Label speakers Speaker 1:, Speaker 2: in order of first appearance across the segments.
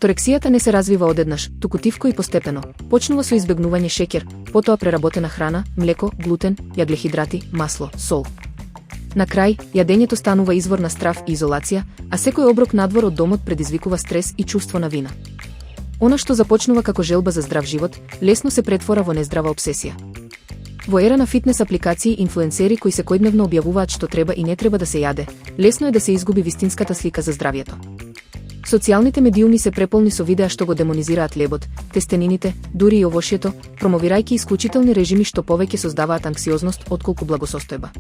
Speaker 1: Орторексијата не се развива одеднаш, туку тивко и постепено. Почнува со избегнување шеќер, потоа преработена храна, млеко, глутен, јаглехидрати, масло, сол. На крај, јадењето станува извор на страв и изолација, а секој оброк надвор од домот предизвикува стрес и чувство на вина. Она што започнува како желба за здрав живот, лесно се претвора во нездрава обсесија. Во ера на фитнес апликации и инфлуенсери кои секојдневно објавуваат што треба и не треба да се јаде, лесно е да се изгуби вистинската слика за здравието. Социјалните медиуми се преполни со видеа што го демонизираат лебот, тестенините, дури и овошјето, промовирајќи исклучителни режими што повеќе создаваат анксиозност отколку благосостојба.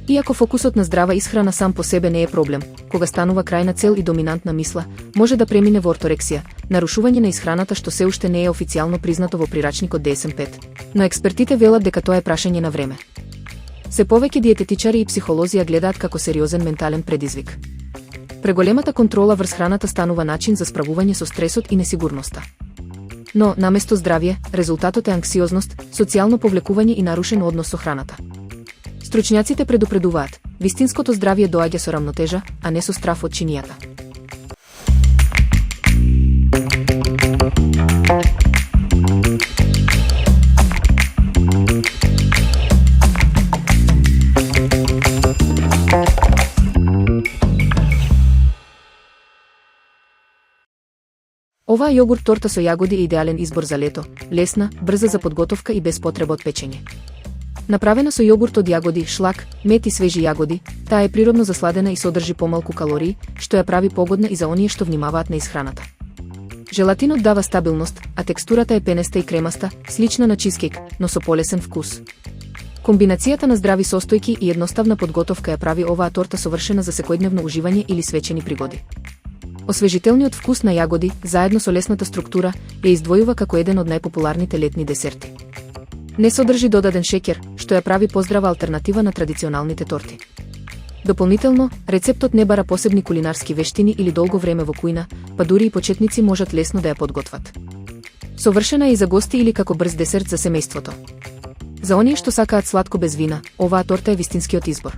Speaker 1: Иако фокусот на здрава исхрана сам по себе не е проблем, кога станува крајна цел и доминантна мисла, може да премине во орторексија, нарушување на исхраната што се уште не е официјално признато во прирачникот DSM-5, но експертите велат дека тоа е прашање на време. Се повеќе диететичари и психолози ја гледаат како сериозен ментален предизвик. Преголемата контрола врз храната станува начин за справување со стресот и несигурноста. Но, наместо здравје, резултатот е анксиозност, социјално повлекување и нарушен однос со храната. Стручњаците предупредуваат, вистинското здравје доаѓа со рамнотежа, а не со страф од чинијата. Оваа јогурт торта со јагоди е идеален избор за лето, лесна, брза за подготовка и без потреба од печење. Направена со јогурт од јагоди, шлак, мед и свежи јагоди, таа е природно засладена и содржи помалку калории, што ја прави погодна и за оние што внимаваат на исхраната. Желатинот дава стабилност, а текстурата е пенеста и кремаста, слична на чизкейк, но со полесен вкус. Комбинацијата на здрави состојки и едноставна подготовка ја прави оваа торта совршена за секојдневно уживање или свечени пригоди. Освежителниот вкус на јагоди, заедно со лесната структура, ја издвојува како еден од најпопуларните летни десерти. Не содржи додаден шеќер, што ја прави поздрава алтернатива на традиционалните торти. Дополнително, рецептот не бара посебни кулинарски вештини или долго време во кујна, па дури и почетници можат лесно да ја подготват. Совршена е и за гости или како брз десерт за семејството. За оние што сакаат сладко без вина, оваа торта е вистинскиот избор.